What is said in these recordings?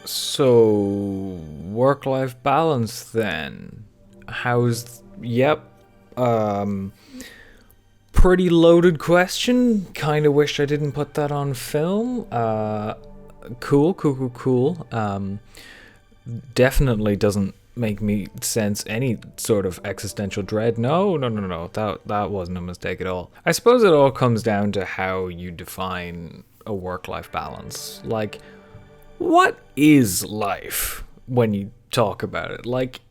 So, work-life balance then. Yep. Um, Pretty loaded question. Kind of wish I didn't put that on film. Cool. Definitely doesn't make me sense any sort of existential dread. No. That wasn't a mistake at all. I suppose it all comes down to how you define a work-life balance. Like, what is life when you talk about it? Like,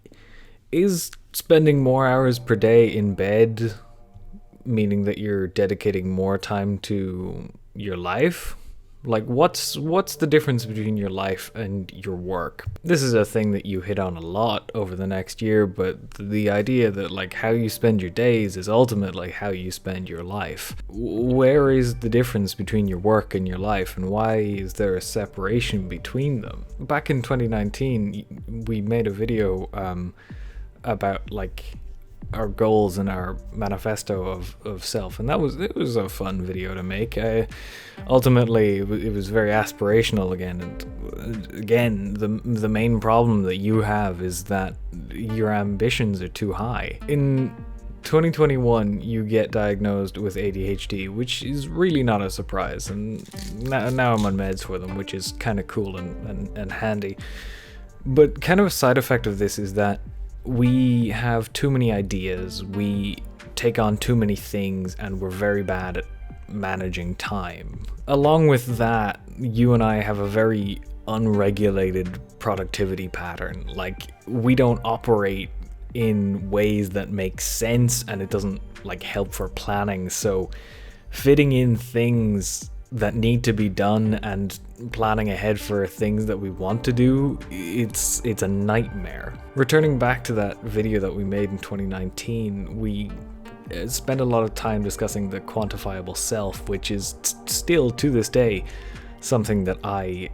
is spending more hours per day in bed meaning that you're dedicating more time to your life? Like, what's the difference between your life and your work? This is a thing that you hit on a lot over the next year, but the idea that, like, how you spend your days is ultimately how you spend your life. Where is the difference between your work and your life, and why is there a separation between them? Back in 2019, we made a video about, like, our goals and our manifesto of self, and it was a fun video to make. Ultimately, it was very aspirational again, and again, the main problem that you have is that your ambitions are too high. In 2021, you get diagnosed with ADHD, which is really not a surprise, and now I'm on meds for them, which is kind of cool and handy. But kind of a side effect of this is that we have too many ideas, we take on too many things, and we're very bad at managing time. Along with that, you and I have a very unregulated productivity pattern. Like, we don't operate in ways that make sense, and it doesn't, like, help for planning. So fitting in things that need to be done and planning ahead for things that we want to do, it's a nightmare. Returning back to that video that we made in 2019, we spent a lot of time discussing the quantifiable self, which is still to this day something that I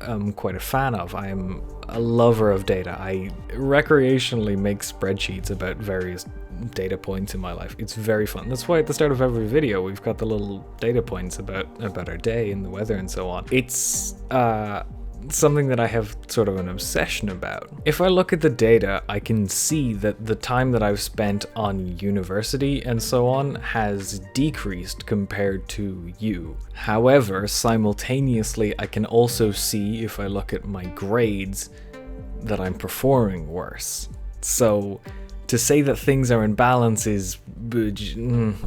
am quite a fan of. I am a lover of data. I recreationally make spreadsheets about various data points in my life. It's very fun. That's why at the start of every video we've got the little data points about our day and the weather and so on. It's something that I have sort of an obsession about. If I look at the data, I can see that the time that I've spent on university and so on has decreased compared to you. However, simultaneously, I can also see, if I look at my grades, that I'm performing worse. So to say that things are in balance is,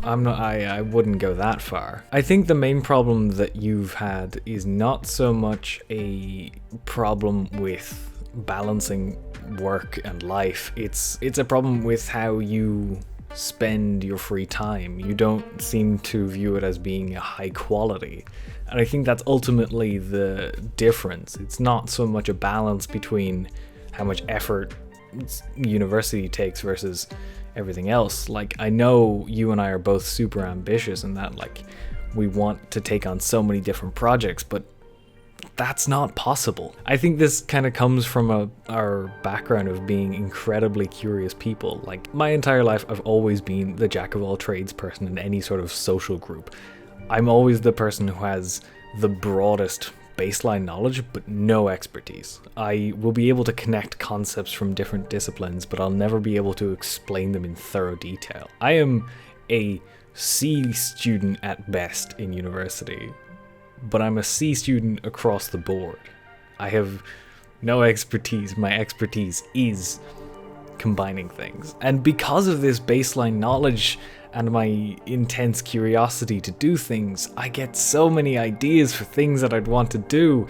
I wouldn't go that far. I think the main problem that you've had is not so much a problem with balancing work and life. It's a problem with how you spend your free time. You don't seem to view it as being a high quality. And I think that's ultimately the difference. It's not so much a balance between how much effort university takes versus everything else. Like, I know you and I are both super ambitious in that, like, we want to take on so many different projects, but that's not possible. I think this kind of comes from our background of being incredibly curious people. Like, my entire life I've always been the jack of all trades person in any sort of social group. I'm always the person who has the broadest baseline knowledge but no expertise. I will be able to connect concepts from different disciplines, but I'll never be able to explain them in thorough detail. I am a C student at best in university, but I'm a C student across the board. I have no expertise. My expertise is combining things. And because of this baseline knowledge and my intense curiosity to do things, I get so many ideas for things that I'd want to do.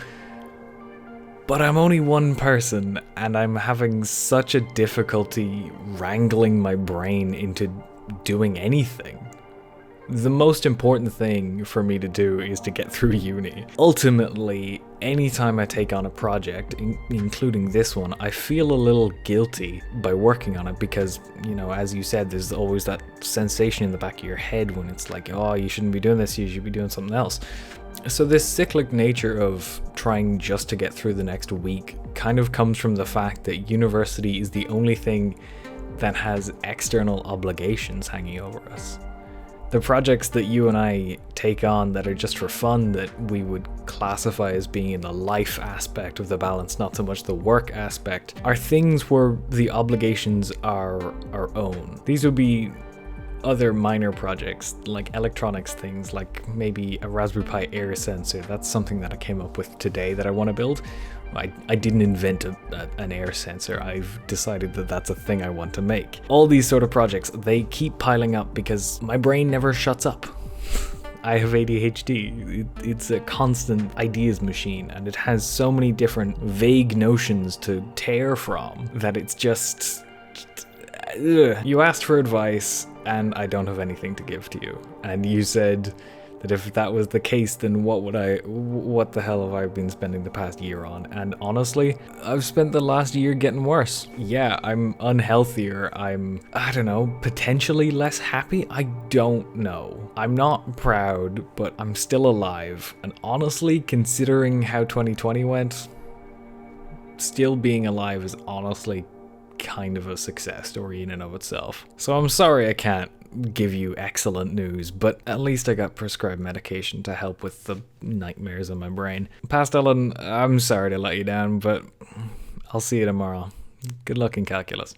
But I'm only one person, and I'm having such a difficulty wrangling my brain into doing anything. The most important thing for me to do is to get through uni. Ultimately, anytime I take on a project, including this one, I feel a little guilty by working on it because, you know, as you said, there's always that sensation in the back of your head when it's like, oh, you shouldn't be doing this, you should be doing something else. So this cyclic nature of trying just to get through the next week kind of comes from the fact that university is the only thing that has external obligations hanging over us. The projects that you and I take on that are just for fun, that we would classify as being in the life aspect of the balance, not so much the work aspect, are things where the obligations are our own. These would be other minor projects, like electronics things, like maybe a Raspberry Pi air sensor. That's something that I came up with today that I want to build. I didn't invent an air sensor. I've decided that that's a thing I want to make. All these sort of projects, they keep piling up because my brain never shuts up. I have ADHD. It's a constant ideas machine, and it has so many different vague notions to tear from that it's just... You asked for advice, and I don't have anything to give to you. And you said that if that was the case, then what the hell have I been spending the past year on? And honestly, I've spent the last year getting worse. Yeah, I'm unhealthier. I don't know, potentially less happy? I don't know. I'm not proud, but I'm still alive. And honestly, considering how 2020 went, still being alive is honestly kind of a success story in and of itself. So I'm sorry I can't give you excellent news, but at least I got prescribed medication to help with the nightmares in my brain. Past Ellen, I'm sorry to let you down, but I'll see you tomorrow. Good luck in calculus.